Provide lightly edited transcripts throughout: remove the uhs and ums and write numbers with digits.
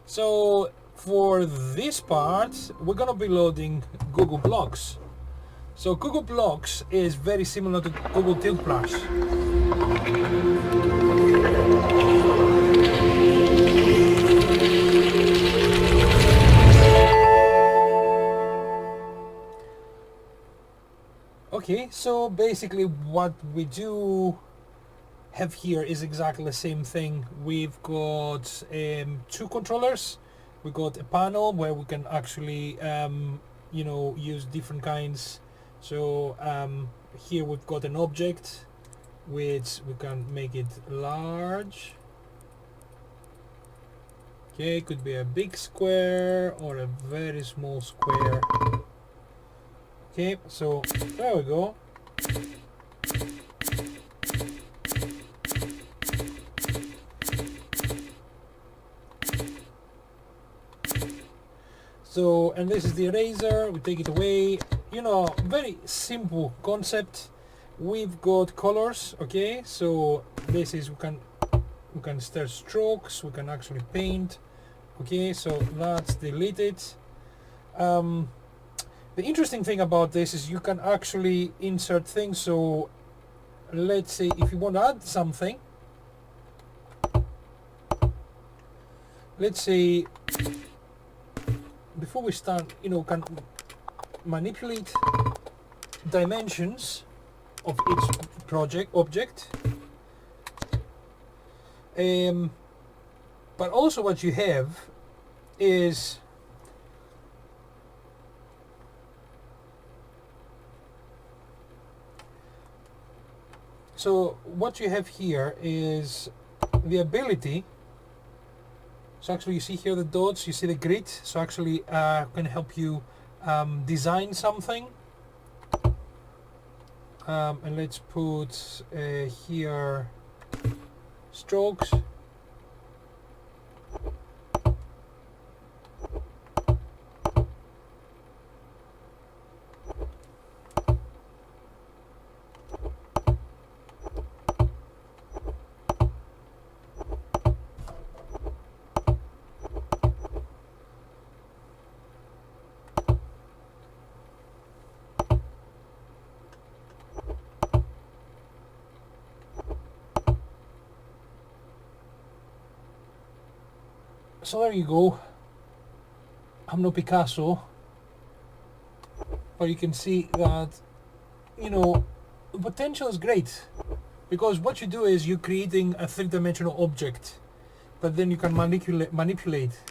So for this part, we're gonna be loading Google Blocks. So Google Blocks is very similar to Google Tilt Brush. Okay, so basically what we do have here is exactly the same thing. We've got two controllers. We got a panel where we can actually use different kinds. So here we've got an object which we can make it large. Okay, it could be a big square or a very small square. Okay, so there we go. So, and this is the eraser, we take it away. Very simple concept. We've got colors, okay, so this is, we can start strokes, we can actually paint. Okay, so that's deleted. The interesting thing about this is you can actually insert things. So let's say if you want to add something, let's say before we start, can manipulate dimensions of each object. But also what you have is here is the ability. So actually you see here the dots, you see the grid, so actually can help you design something. And let's put here strokes. So there you go. I'm no Picasso, but you can see that the potential is great, because what you do is you're creating a three-dimensional object, but then you can manipulate.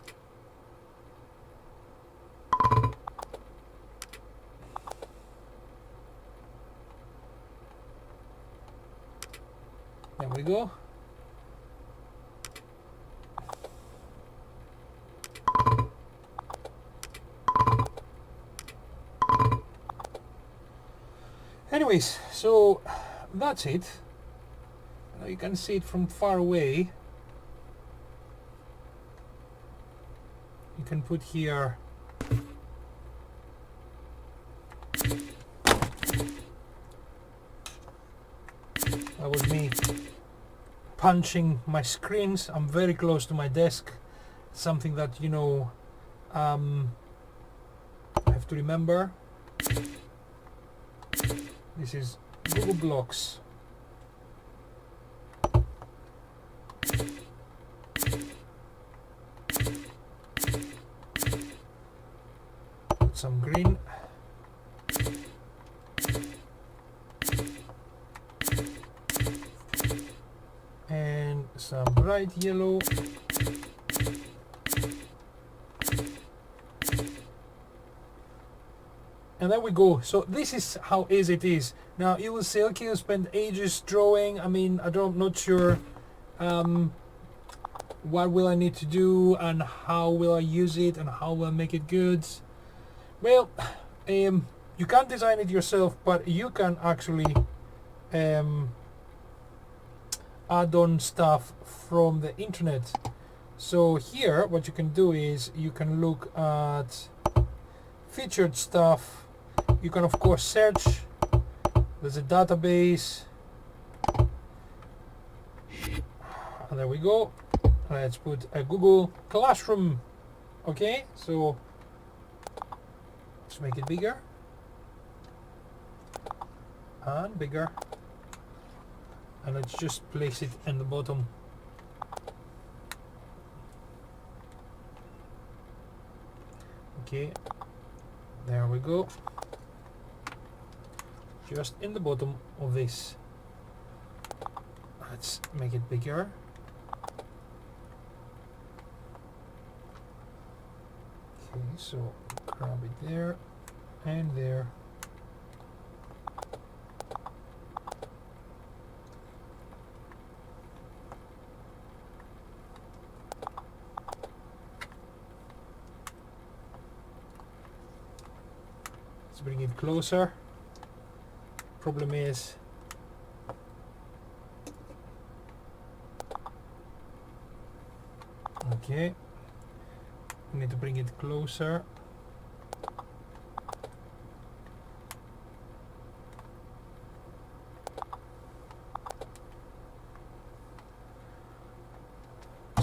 There we go. Anyways, so that's it. Now you can see it from far away. You can put here that was me punching my screens. I'm very close to my desk. Something that I have to remember. This is Google Blocks. Put some green. And some bright yellow. And there we go. So this is how easy it is. Now you will say, okay, you spend ages drawing. I'm not sure what will I need to do and how will I use it and how will I make it good. Well, you can't design it yourself, but you can actually add on stuff from the internet. So here what you can do is you can look at featured stuff. You can of course search. There's a database, and there we go. Let's put a Google Classroom. Okay, so let's make it bigger and bigger, and let's just place it in the bottom. Okay, there we go, just in the bottom of this. Let's make it bigger. Okay, so grab it there and there. Let's bring it closer. Problem is okay, we need to bring it closer.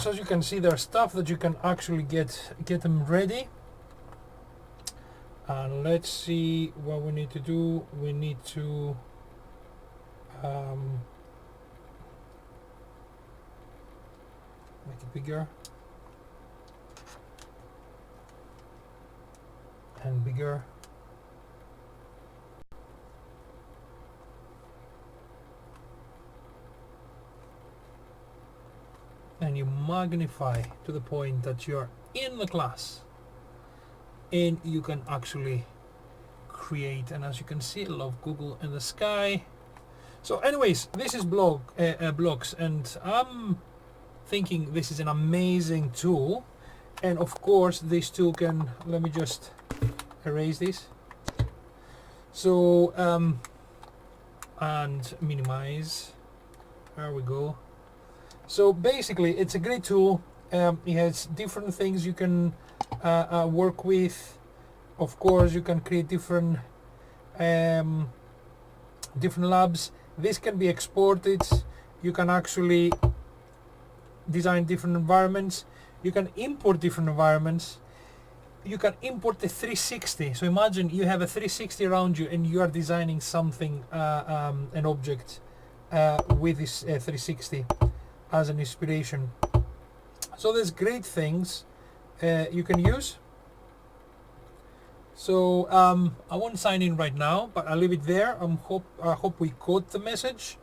So as you can see, there's stuff that you can actually get them ready. And let's see what we need to do. We need to make it bigger and bigger. And you magnify to the point that you're in the class and you can actually create. And as you can see, I love Google in the sky. So anyways, this is blocks, and I'm thinking this is an amazing tool. And of course this tool can, let me just erase this, so and minimize, there we go. So basically it's a great tool. It has different things you can work with. Of course you can create different labs. This can be exported. You can actually design different environments. You can import different environments. You can import the 360. So imagine you have a 360 around you and you are designing something, an object with this 360 as an inspiration. So there's great things you can use. So I won't sign in right now, but I'll leave it there. I hope we caught the message.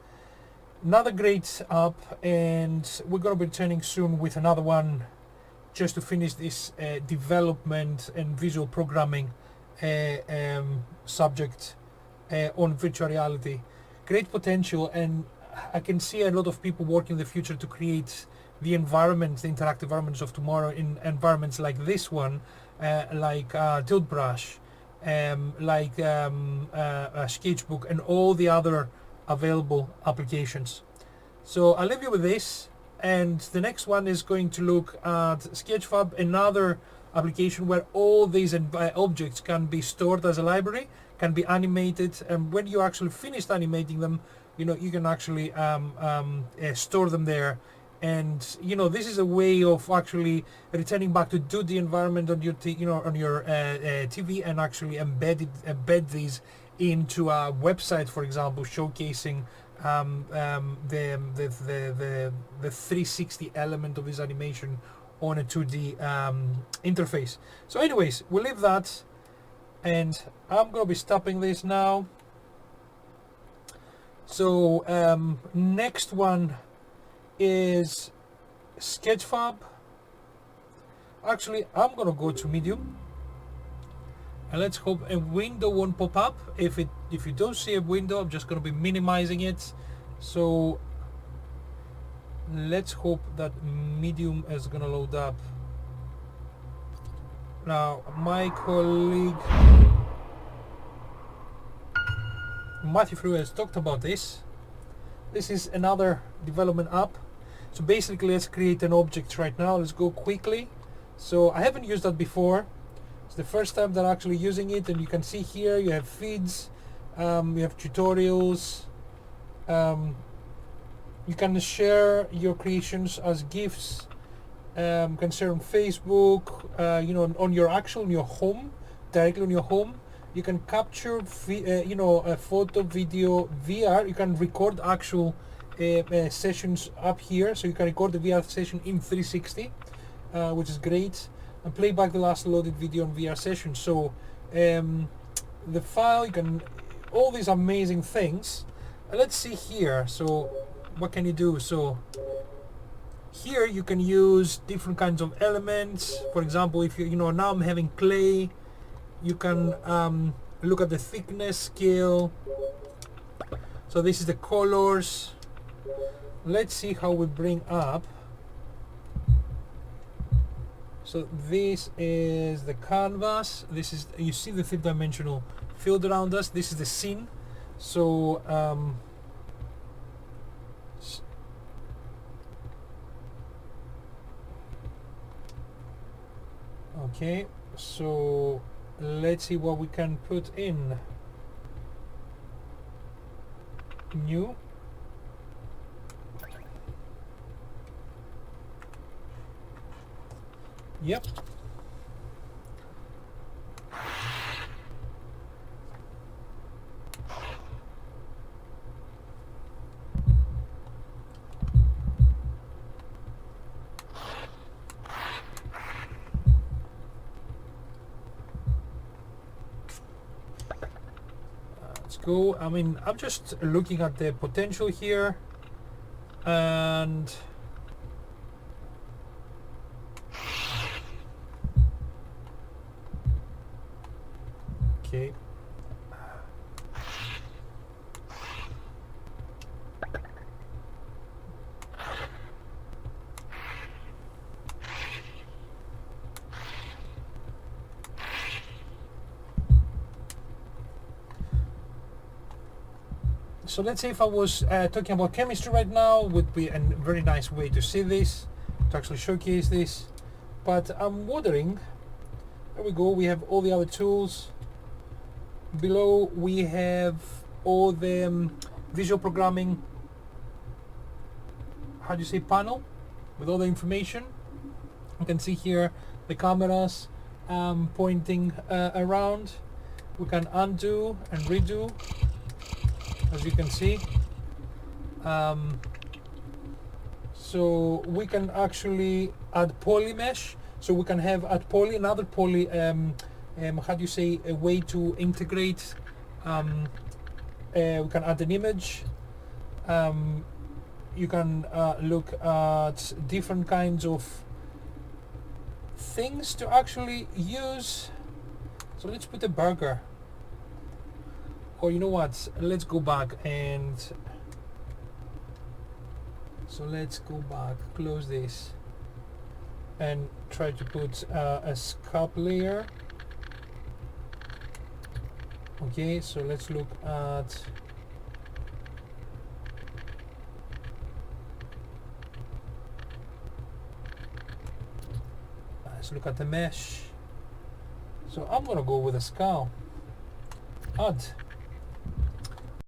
Another great app, and we're going to be returning soon with another one, just to finish this development and visual programming subject on virtual reality. Great potential, and I can see a lot of people working in the future to create the environments, the interactive environments of tomorrow, in environments like this one, like Tilt Brush, like a Sketchbook, and all the other available applications. So I'll leave you with this, and the next one is going to look at Sketchfab, another application where all these objects can be stored as a library, can be animated, and when you actually finished animating them, you know, you can actually store them there. And you know, this is a way of actually returning back to 2D environment on your TV, and actually embed these into a website, for example, showcasing the 360 element of this animation on a 2D interface. So anyways, we'll leave that, and I'm gonna be stopping this now. So next one is Sketchfab. Actually, I'm gonna go to medium, and let's hope a window won't pop up. If you don't see a window, I'm just gonna be minimizing it. So let's hope that medium is gonna load up. Now my colleague Matthew Frew has talked about this. This is another development app. So basically, let's create an object right now. Let's go quickly. So I haven't used that before. It's the first time that I'm actually using it, and you can see here you have feeds, you have tutorials, you can share your creations as GIFs, You can share on Facebook, you know, on your home, directly on your home. You can capture you know, a photo, video, VR. You can record actual sessions up here, so you can record the VR session in 360, which is great, and play back the last loaded video on VR session. So the file, you can, all these amazing things. Let's see here. So what can you do? So here you can use different kinds of elements. For example, if you know, now I'm having clay, you can look at the thickness scale. So this is the colors. Let's see how we bring up. So this is the canvas. This is, you see the three-dimensional field around us. This is the scene. So okay, so let's see what we can put in. New. Yep. Let's go. I mean, I'm just looking at the potential here, and okay. So let's say if I was talking about chemistry right now, would be a very nice way to see this, to actually showcase this. But I'm wondering, there we go, we have all the other tools. Below we have all the visual programming, how do you say, panel, with all the information. You can see here the cameras pointing around. We can undo and redo, as you can see. So we can actually add poly mesh, so we can have add poly, another poly, how do you say, a way to integrate. We can add an image. You can look at different kinds of things to actually use. So let's put a burger. Or you know what, let's go back and so let's go back, close this, and try to put a sculpt layer. Okay, so let's look at the mesh. So I'm gonna go with a skull. Add.